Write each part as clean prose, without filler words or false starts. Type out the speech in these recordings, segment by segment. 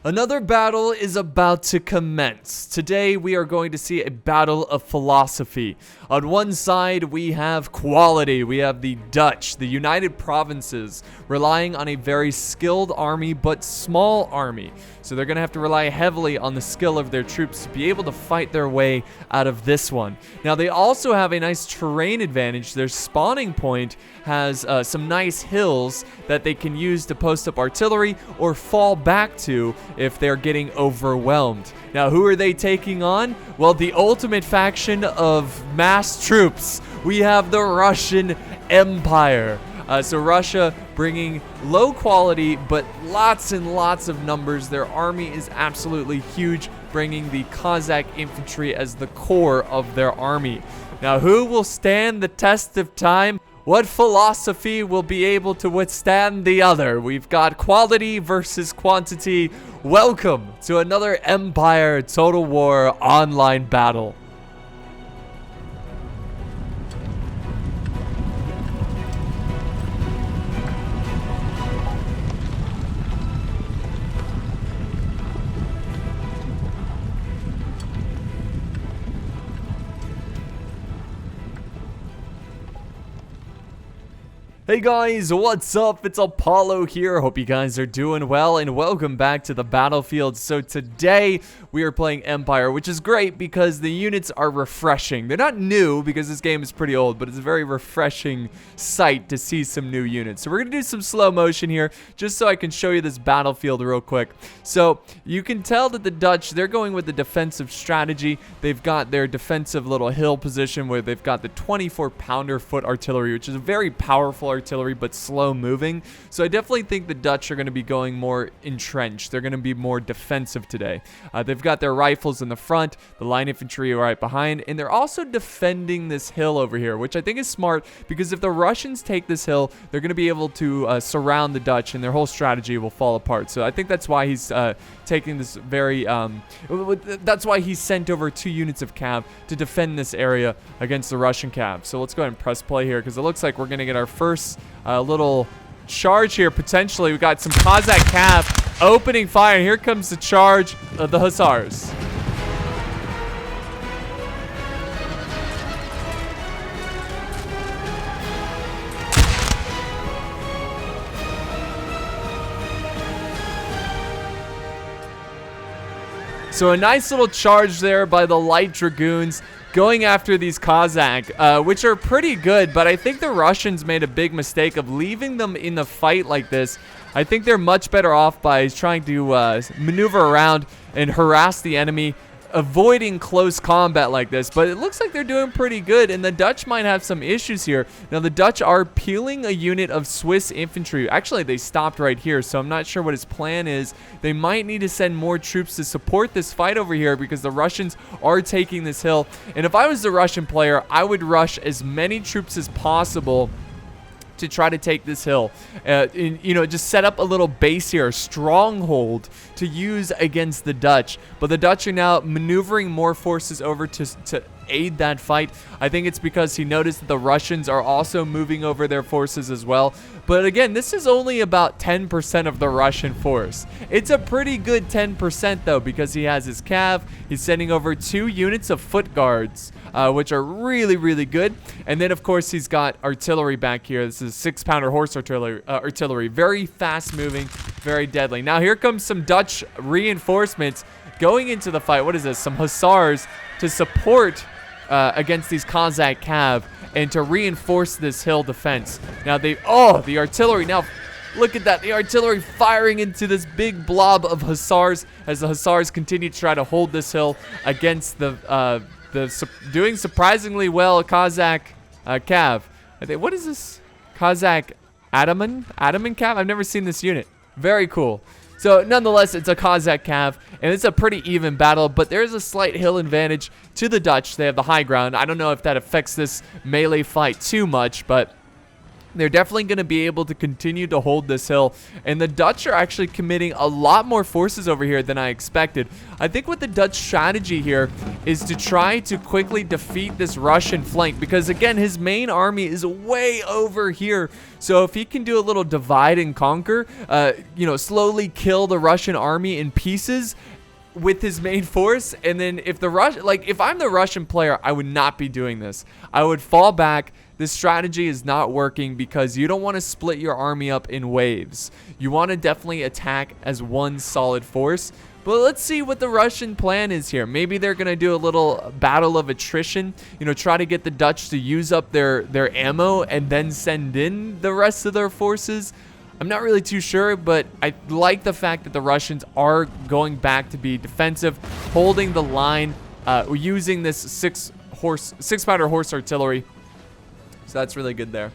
Another battle is about to commence. Today we are going to see a battle of philosophy. On one side we have quality. We have the Dutch, the United Provinces, relying on a very skilled army but small army. So they're going to have to rely heavily on the skill of their troops to be able to fight their way out of this one. Now they also have a nice terrain advantage. Their spawning point has some nice hills that they can use to post up artillery or fall back to if they're getting overwhelmed. Now, who are they taking on? Well, the ultimate faction of mass troops. We have the Russian Empire. So Russia bringing low quality, but lots and lots of numbers. Their army is absolutely huge, bringing the Cossack infantry as the core of their army. Now, who will stand the test of time? What philosophy will be able to withstand the other? We've got quality versus quantity. Welcome to another Empire Total War online battle. Hey guys, what's up? It's Apollo here. Hope you guys are doing well and welcome back to the battlefield. So today we are playing Empire, which is great because the units are refreshing. They're not new because this game is pretty old, but it's a very refreshing sight to see some new units. So we're gonna do some slow motion here just so I can show you this battlefield real quick. So you can tell that the Dutch, they're going with the defensive strategy. They've got their defensive little hill position where they've got the 24-pounder foot artillery, which is a very powerful artillery but slow moving. So I definitely think the Dutch are going to be going more entrenched. They're going to be more defensive today. They've got their rifles in the front, the line infantry right behind, and they're also defending this hill over here, which I think is smart because if the Russians take this hill, they're going to be able to surround the Dutch and their whole strategy will fall apart. So I think that's why he's taking this very that's why he sent over 2 units of cav to defend this area against the Russian cav. So let's go ahead and press play here because it looks like we're going to get our first little charge here potentially. We got some Cossack cav opening fire, and here comes the charge of the Hussars. So a nice little charge there by the light dragoons going after these Cossack, which are pretty good, but I think the Russians made a big mistake of leaving them in the fight like this. I think they're much better off by trying to maneuver around and harass the enemy, avoiding close combat like this, but it looks like they're doing pretty good, and the Dutch might have some issues here. Now, the Dutch are peeling a unit of Swiss infantry. Actually, they stopped right here, so I'm not sure what his plan is. They might need to send more troops to support this fight over here because the Russians are taking this hill, and if I was the Russian player, I would rush as many troops as possible to try to take this hill. Just set up a little base here, a stronghold to use against the Dutch. But the Dutch are now maneuvering more forces over to aid that fight. I think it's because he noticed that the Russians are also moving over their forces as well. But again, this is only about 10% of the Russian force. It's a pretty good 10% though, because he has his cav. He's sending over 2 units of foot guards, which are really, really good. And then of course he's got artillery back here. This is 6-pounder horse artillery. Very fast moving, very deadly. Now here comes some Dutch reinforcements going into the fight. What is this? Some Hussars to support against these Cossack cav and to reinforce this hill defense. Now the artillery. Now look at that, the artillery firing into this big blob of Hussars as the Hussars continue to try to hold this hill against the doing surprisingly well Cossack cav. What is this? Cossack Ataman cav? I've never seen this unit. Very cool. So nonetheless, it's a Cossack cav, and it's a pretty even battle, but there's a slight hill advantage to the Dutch. They have the high ground. I don't know if that affects this melee fight too much, but They're definitely going to be able to continue to hold this hill. And the Dutch are actually committing a lot more forces over here than I expected. I think what the Dutch strategy here is to try to quickly defeat this Russian flank. Because, again, his main army is way over here. So if he can do a little divide and conquer, you know, slowly kill the Russian army in pieces with his main force, and then if if I'm the Russian player, I would not be doing this. I would fall back. This strategy is not working because you don't want to split your army up in waves. You want to definitely attack as one solid force. But let's see what the Russian plan is here. Maybe they're going to do a little battle of attrition, you know, try to get the Dutch to use up their ammo and then send in the rest of their forces. I'm not really too sure, but I like the fact that the Russians are going back to be defensive, holding the line, using this six pounder horse artillery. So that's really good there.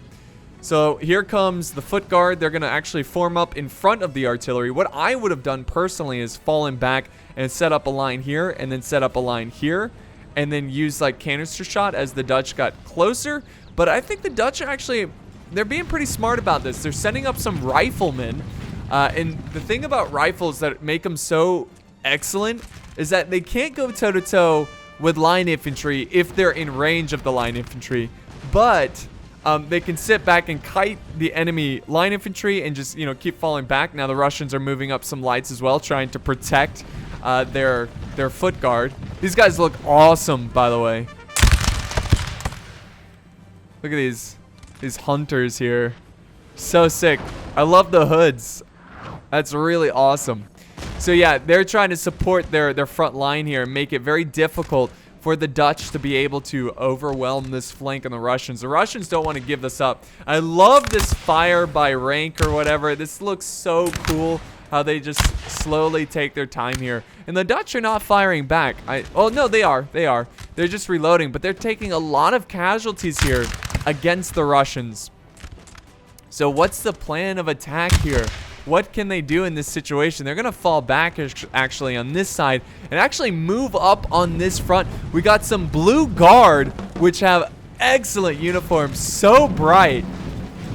So here comes the foot guard. They're going to actually form up in front of the artillery. What I would have done personally is fallen back and set up a line here and then set up a line here and then use like canister shot as the Dutch got closer. But I think the Dutch actually, they're being pretty smart about this. They're sending up some riflemen. And the thing about rifles that make them so excellent is that they can't go toe-to-toe with line infantry if they're in range of the line infantry. But they can sit back and kite the enemy line infantry and just, you know, keep falling back. Now the Russians are moving up some lights as well, trying to protect their foot guard. These guys look awesome, by the way. Look at these hunters here. So sick. I love the hoods. That's really awesome. So yeah, they're trying to support their front line here and make it very difficult for the Dutch to be able to overwhelm this flank on the Russians. The Russians don't want to give this up. I love this fire by rank or whatever. This looks so cool how they just slowly take their time here. And the Dutch are not firing back. Oh, no, they are. They're just reloading, but they're taking a lot of casualties here against the Russians. So what's the plan of attack here? What can they do in this situation? They're going to fall back actually on this side and actually move up on this front. We got some blue guard, which have excellent uniforms. So bright.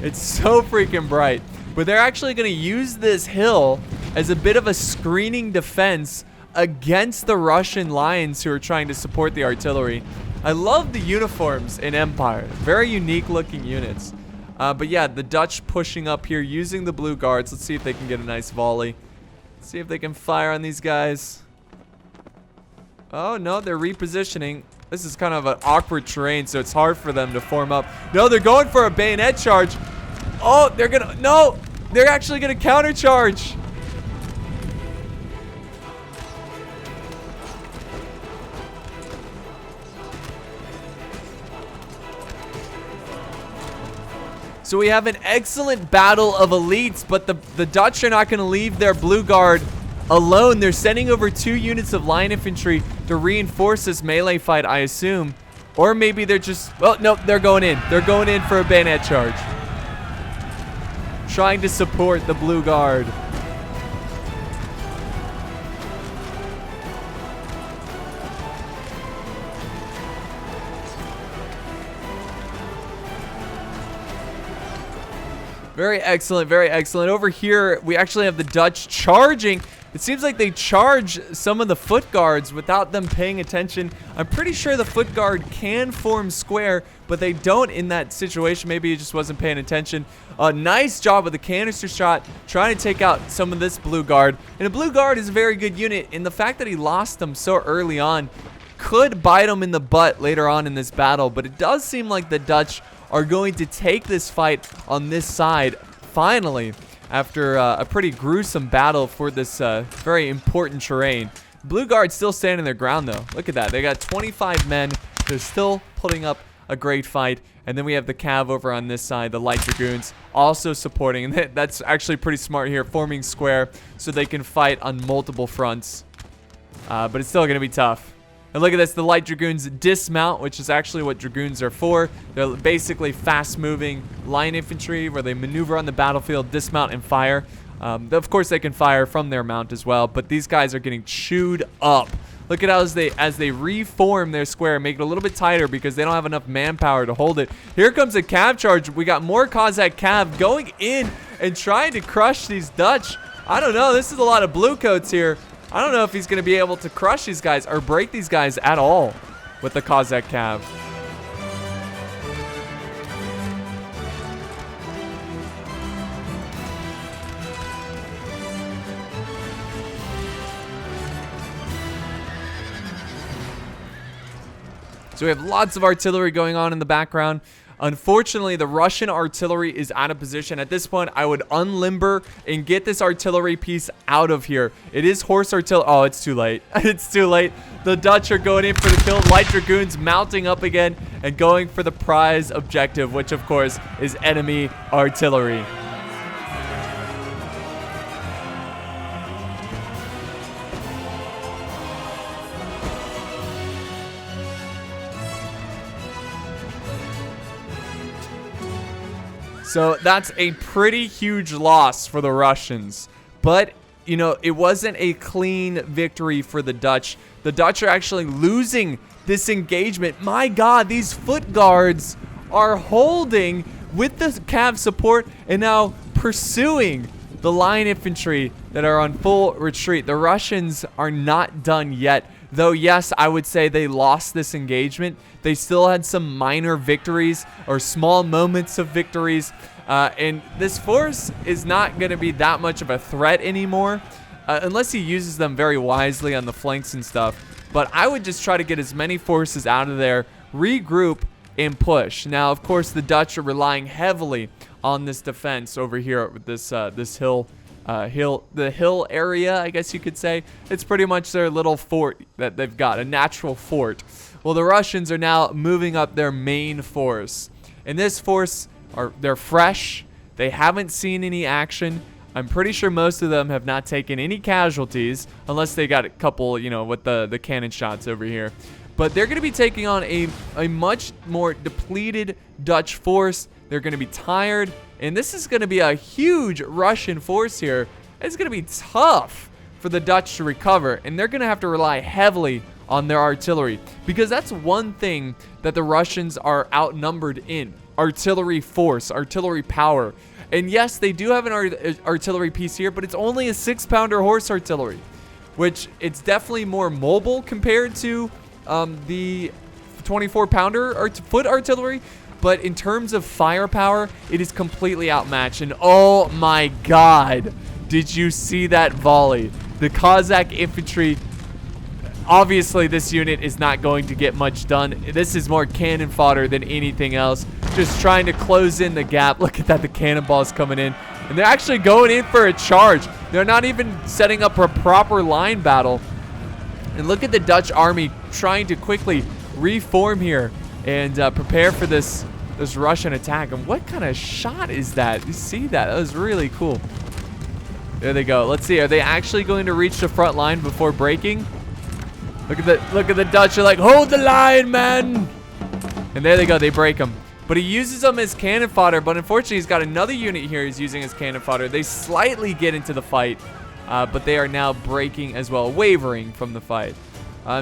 It's so freaking bright. But they're actually going to use this hill as a bit of a screening defense against the Russian lines who are trying to support the artillery. I love the uniforms in Empire. Very unique looking units. But yeah, the Dutch pushing up here using the blue guards. Let's see if they can get a nice volley. Let's see if they can fire on these guys. Oh, no, they're repositioning. This is kind of an awkward terrain, so it's hard for them to form up. No, they're going for a bayonet charge. Oh, they're going to... No, they're actually going to countercharge. So we have an excellent battle of elites, but the Dutch are not going to leave their blue guard alone. They're sending over 2 units of line infantry to reinforce this melee fight, I assume. Or maybe they're just... Well, no, they're going in. They're going in for a bayonet charge. Trying to support the blue guard. Very excellent, very excellent. Over here, we actually have the Dutch charging. It seems like they charge some of the foot guards without them paying attention. I'm pretty sure the foot guard can form square, but they don't in that situation. Maybe he just wasn't paying attention. Nice job with the canister shot, trying to take out some of this blue guard. And the blue guard is a very good unit, and the fact that he lost them so early on could bite him in the butt later on in this battle. But it does seem like the Dutch are going to take this fight on this side finally after a pretty gruesome battle for this very important terrain. Blue Guard's still standing their ground though. Look at that. They got 25 men. They're still putting up a great fight. And then we have the Cav over on this side, the Light Dragoons, also supporting. And that's actually pretty smart here, forming square so they can fight on multiple fronts. But it's still going to be tough. And look at this, the Light Dragoons dismount, which is actually what Dragoons are for. They're basically fast-moving line infantry where they maneuver on the battlefield, dismount, and fire. Of course, they can fire from their mount as well, but these guys are getting chewed up Look at how as they reform their square, make it a little bit tighter because they don't have enough manpower to hold it. Here comes a cav charge. We got more Cossack cav going in and trying to crush these Dutch. I don't know. This is a lot of blue coats here. I don't know if he's going to be able to crush these guys or break these guys at all with the Cossack cav. So we have lots of artillery going on in the background. Unfortunately, the Russian artillery is out of position. At this point, I would unlimber and get this artillery piece out of here. It is horse artillery. Oh, it's too late. It's too late. The Dutch are going in for the kill. Light Dragoons mounting up again and going for the prize objective, which, of course, is enemy artillery. So that's a pretty huge loss for the Russians. But, you know, it wasn't a clean victory for the Dutch. The Dutch are actually losing this engagement. My God, these foot guards are holding with the cav support and now pursuing the line infantry that are on full retreat. The Russians are not done yet. Though, yes, I would say they lost this engagement. They still had some minor victories or small moments of victories. And this force is not going to be that much of a threat anymore unless he uses them very wisely on the flanks and stuff. But I would just try to get as many forces out of there, regroup, and push. Now, of course, the Dutch are relying heavily on this defense over here with this hill area, I guess you could say. It's pretty much their little fort that they've got, a natural fort. Well, the Russians are now moving up their main force. And this force, they're fresh. They haven't seen any action. I'm pretty sure most of them have not taken any casualties, unless they got a couple, you know, with the cannon shots over here. But they're going to be taking on a much more depleted Dutch force. They're going to be tired. And this is going to be a huge Russian force here. It's going to be tough for the Dutch to recover. And they're going to have to rely heavily on their artillery. Because that's one thing that the Russians are outnumbered in. Artillery force, artillery power. And yes, they do have an artillery piece here, but it's only a 6-pounder horse artillery. Which it's definitely more mobile compared to the 24-pounder foot artillery. But in terms of firepower, it is completely outmatched. And oh my God, did you see that volley? The Cossack infantry, obviously this unit is not going to get much done. This is more cannon fodder than anything else. Just trying to close in the gap. Look at that, the cannonballs coming in. And they're actually going in for a charge. They're not even setting up a proper line battle. And look at the Dutch army trying to quickly reform here and prepare for this Russian attack. And what kind of shot is that? You see that? That was really cool. There they go. Let's see. Are they actually going to reach the front line before breaking? Look at the Dutch. They're like, hold the line, man. And there they go. They break them. But he uses them as cannon fodder. But unfortunately, he's got another unit here he's using as cannon fodder. They slightly get into the fight. But they are now breaking as well, wavering from the fight.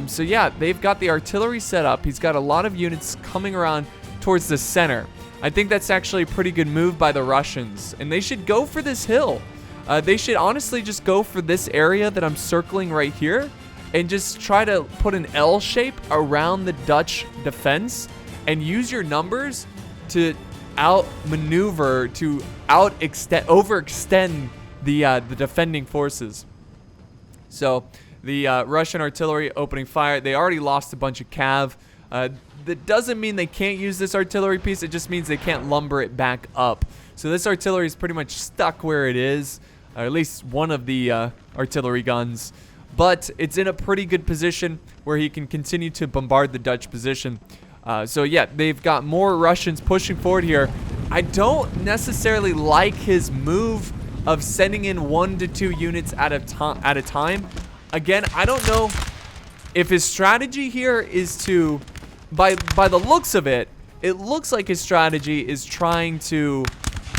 So yeah, they've got the artillery set up. He's got a lot of units coming around towards the center. I think that's actually a pretty good move by the Russians. And they should go for this hill. They should honestly just go for this area that I'm circling right here. And just try to put an L shape around the Dutch defense. And use your numbers to outmaneuver, to overextend the defending forces. So the Russian artillery opening fire. They already lost a bunch of cav. That doesn't mean they can't use this artillery piece. It just means they can't lumber it back up. So this artillery is pretty much stuck where it is, or at least one of the artillery guns. But it's in a pretty good position where he can continue to bombard the Dutch position. So yeah, they've got more Russians pushing forward here. I don't necessarily like his move of sending in 1 to 2 units at a time. Again, I don't know if his strategy here is to, by the looks of it, it looks like his strategy is trying to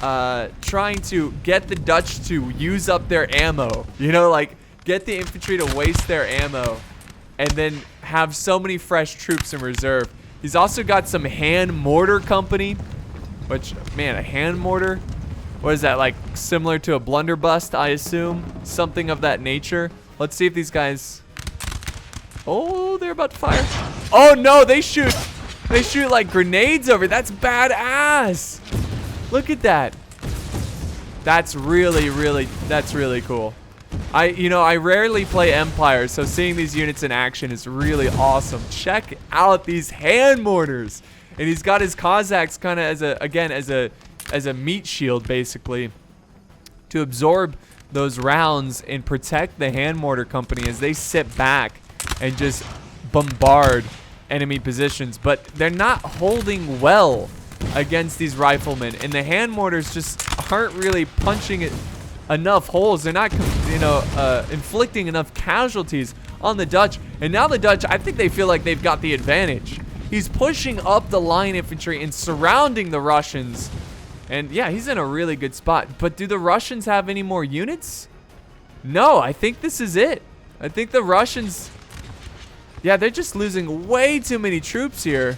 get the Dutch to use up their ammo. You know, like get the infantry to waste their ammo. and then have so many fresh troops in reserve. He's also got some hand mortar company, which, man, a hand mortar? What is that, like similar to a blunderbuss, I assume? Something of that nature. Let's see if these guys... Oh, they're about to fire. Oh no, they shoot like grenades over. That's badass. Look at that. That's really cool. I rarely play Empire, so seeing these units in action is really awesome. Check out these hand mortars. And he's got his Cossacks kind of as a meat shield, basically, to absorb those rounds and protect the hand mortar company as they sit back and just bombard enemy positions. But they're not holding well against these riflemen, and the hand mortars just aren't really punching it enough holes. They're not, inflicting enough casualties on the Dutch. And now the Dutch, I think they feel like they've got the advantage. He's pushing up the line infantry and surrounding the Russians. And yeah, he's in a really good spot. But do the Russians have any more units? No, I think this is it. I think the Russians, yeah, they're just losing way too many troops here.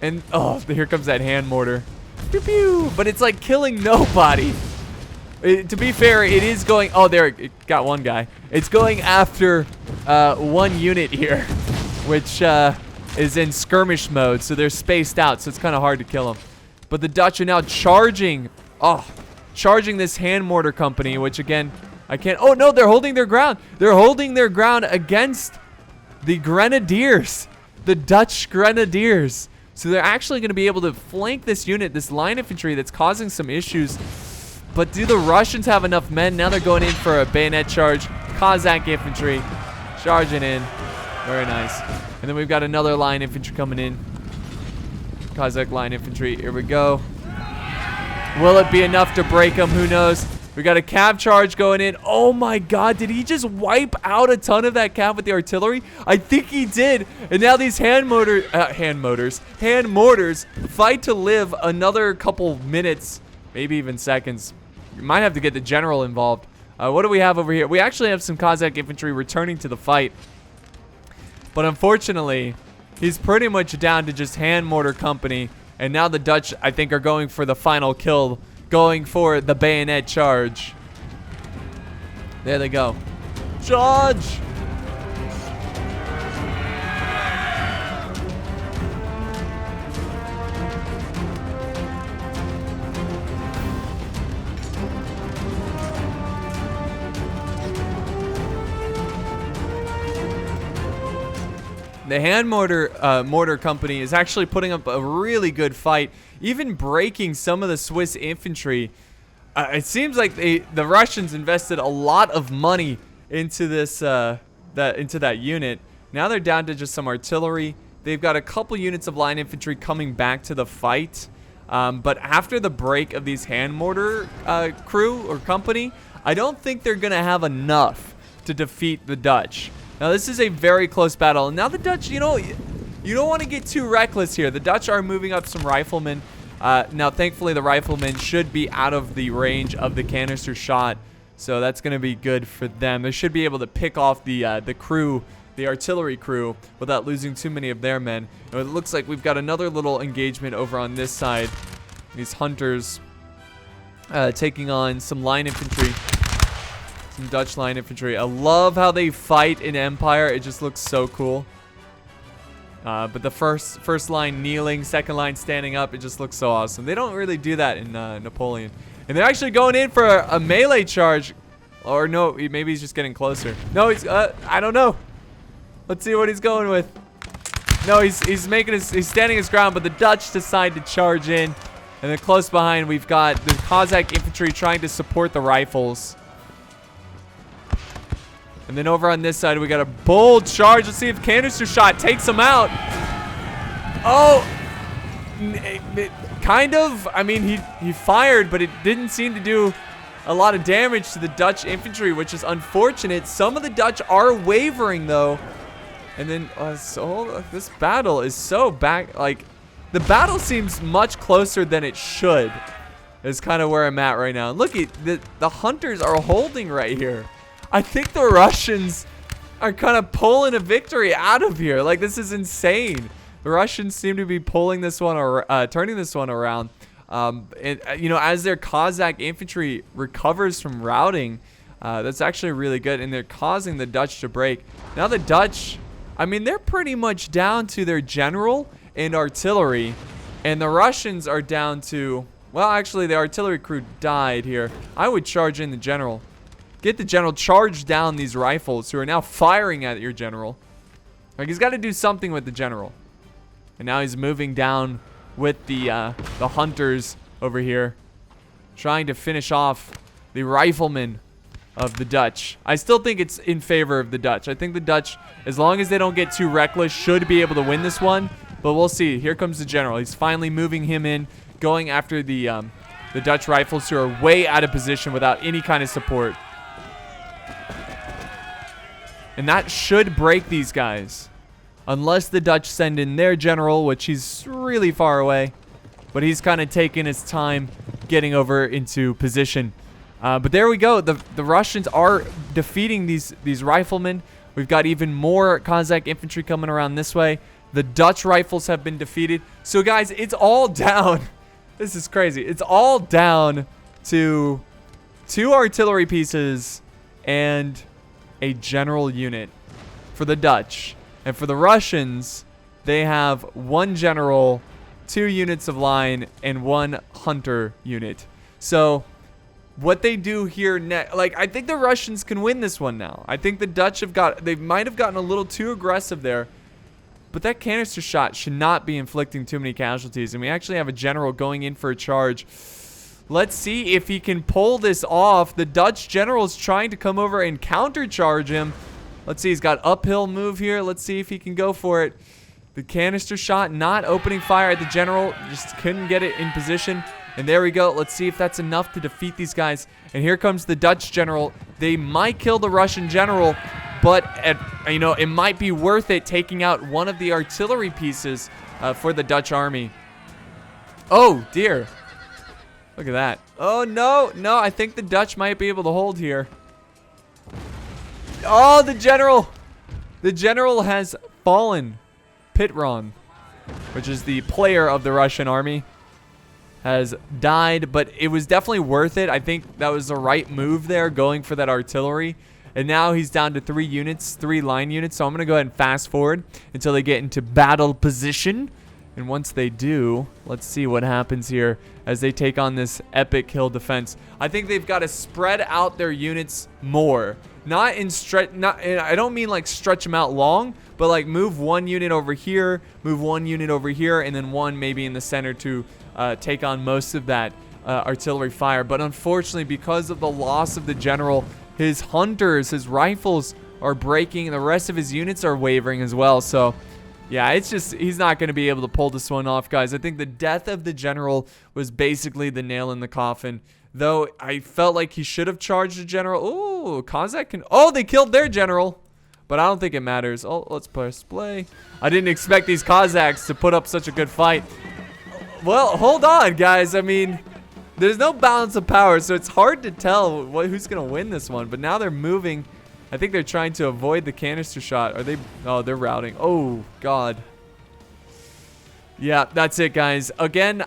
And, oh, here comes that hand mortar. Pew, pew. But it's like killing nobody. To be fair, it is going, oh, there, it got one guy. It's going after one unit here, which is in skirmish mode. So they're spaced out, so it's kind of hard to kill them. But the Dutch are now charging, charging this hand mortar company, which again, I can't, oh no, they're holding their ground. They're holding their ground against the Grenadiers, the Dutch Grenadiers. So they're actually going to be able to flank this unit, this line infantry that's causing some issues. But do the Russians have enough men? Now they're going in for a bayonet charge. Cossack infantry charging in. Very nice. And then we've got another line infantry coming in. Cossack line infantry. Here we go. Will it be enough to break them? Who knows? We got a cav charge going in. Oh my god, did he just wipe out a ton of that cav with the artillery? I think he did. And now these hand mortars fight to live another couple minutes, maybe even seconds. You might have to get the general involved. What do we have over here? We actually have some Cossack infantry returning to the fight. But unfortunately, he's pretty much down to just hand mortar company. And now the Dutch, I think, are going for the final kill, going for the bayonet charge. There they go. Charge! The hand mortar company is actually putting up a really good fight, even breaking some of the Swiss infantry. It seems like the Russians invested a lot of money into this into that unit. Now they're down to just some artillery. They've got a couple units of line infantry coming back to the fight. But after the break of these hand mortar crew or company, I don't think they're gonna have enough to defeat the Dutch. Now, this is a very close battle. And now the Dutch, you don't want to get too reckless here. The Dutch are moving up some riflemen. Now, thankfully, the riflemen should be out of the range of the canister shot. So that's going to be good for them. They should be able to pick off the crew, the artillery crew, without losing too many of their men. Now, it looks like we've got another little engagement over on this side. These hunters taking on some line infantry. Some Dutch line infantry. I love how they fight in Empire. It just looks so cool. But the first line kneeling, second line standing up, it just looks so awesome. They don't really do that in Napoleon. And they're actually going in for a melee charge. Or no, maybe he's just getting closer. No, he's, I don't know. Let's see what he's going with. No, he's standing his ground, but the Dutch decide to charge in. And then close behind, we've got the Cossack infantry trying to support the rifles. And then over on this side, we got a bold charge. Let's see if canister shot takes him out. Oh, kind of. I mean, he fired, but it didn't seem to do a lot of damage to the Dutch infantry, which is unfortunate. Some of the Dutch are wavering, though. And then, so this battle is so back. Like, the battle seems much closer than it should. Is kind of where I'm at right now. Look, the hunters are holding right here. I think the Russians are kind of pulling a victory out of here. Like, this is insane. The Russians seem to be pulling this one or turning this one around. You know, as their Cossack infantry recovers from routing, that's actually really good, and they're causing the Dutch to break. Now the Dutch, I mean, they're pretty much down to their general and artillery, and the Russians are down to, well, actually, the artillery crew died here. I would charge in the general. Get the general, charge down these rifles who are now firing at your general. Like, he's got to do something with the general. And now he's moving down with the hunters over here, trying to finish off the riflemen of the Dutch. I still think it's in favor of the Dutch. I think the Dutch, as long as they don't get too reckless, should be able to win this one. But we'll see. Here comes the general. He's finally moving him in, going after the Dutch rifles who are way out of position without any kind of support. And that should break these guys. Unless the Dutch send in their general, which he's really far away. But he's kind of taking his time getting over into position. But there we go. The Russians are defeating these riflemen. We've got even more Cossack infantry coming around this way. The Dutch rifles have been defeated. So, guys, it's all down. This is crazy. It's all down to 2 artillery pieces and a general unit for the Dutch. And for the Russians, they have 1 general, 2 units of line, and 1 hunter unit. So what they do here next, like, I think the Russians can win this one now. I think the Dutch they might have gotten a little too aggressive there. But that canister shot should not be inflicting too many casualties. And we actually have a general going in for a charge. Let's see if he can pull this off. The Dutch general is trying to come over and countercharge him. Let's see, he's got uphill move here. Let's see if he can go for it. The canister shot not opening fire at the general. Just couldn't get it in position. And there we go. Let's see if that's enough to defeat these guys. And here comes the Dutch general. They might kill the Russian general, but you know, it might be worth it taking out one of the artillery pieces for the Dutch army. Oh, dear. Look at that. Oh, no. No, I think the Dutch might be able to hold here. Oh, the general. The general has fallen. Pitron, which is the player of the Russian army, has died, but it was definitely worth it. I think that was the right move there, going for that artillery. And now he's down to 3 units, 3 line units. So I'm going to go ahead and fast forward until they get into battle position. And once they do, let's see what happens here as they take on this epic hill defense. I think they've got to spread out their units more. Not in stretch, I don't mean like stretch them out long, but like move 1 unit over here, move 1 unit over here, and then 1 maybe in the center to take on most of that artillery fire. But unfortunately, because of the loss of the general, his hunters, his rifles are breaking, and the rest of his units are wavering as well. So yeah, it's just, he's not going to be able to pull this one off, guys. I think the death of the general was basically the nail in the coffin. Though I felt like he should have charged the general. Ooh, Cossack can... Oh, they killed their general. But I don't think it matters. Oh, let's press play. I didn't expect these Cossacks to put up such a good fight. Well, hold on, guys. I mean, there's no balance of power, so it's hard to tell who's going to win this one. But now they're moving. I think they're trying to avoid the canister shot. Are they... Oh, they're routing. Oh, God. Yeah, that's it, guys. Again...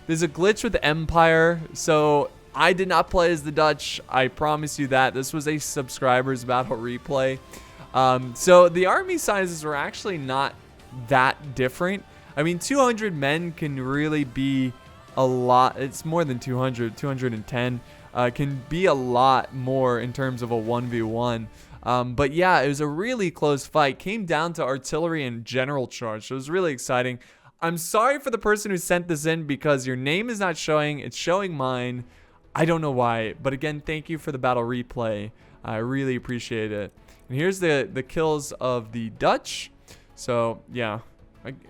There's a glitch with Empire, so I did not play as the Dutch. I promise you that. This was a subscribers battle replay. So the army sizes were actually not that different. I mean, 200 men can really be a lot. It's more than 200, 210. Can be a lot more in terms of a 1v1. But yeah, it was a really close fight. Came down to artillery and general charge. So it was really exciting. I'm sorry for the person who sent this in because your name is not showing. It's showing mine. I don't know why. But again, thank you for the battle replay. I really appreciate it. And here's the kills of the Dutch. So, yeah.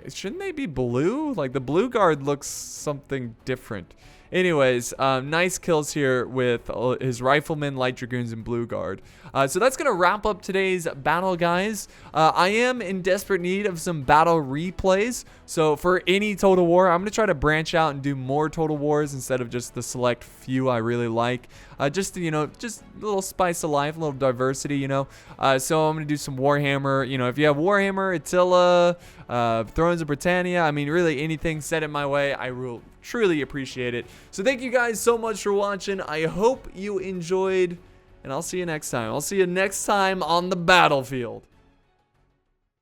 Shouldn't they be blue? Like, the blue guard looks something different. anyways, nice kills here with his riflemen, light dragoons, and blue guard. So that's gonna wrap up today's battle, guys. I am in desperate need of some battle replays. So for any Total War, I'm gonna try to branch out and do more Total Wars instead of just the select few I really like. Just to, just a little spice of life, a little diversity, So I'm gonna do some Warhammer. If you have Warhammer, Attila, Thrones of Britannia, I mean, really anything set in my way, I will truly appreciate it. So thank you guys so much for watching. I hope you enjoyed, and I'll see you next time. I'll see you next time on the battlefield.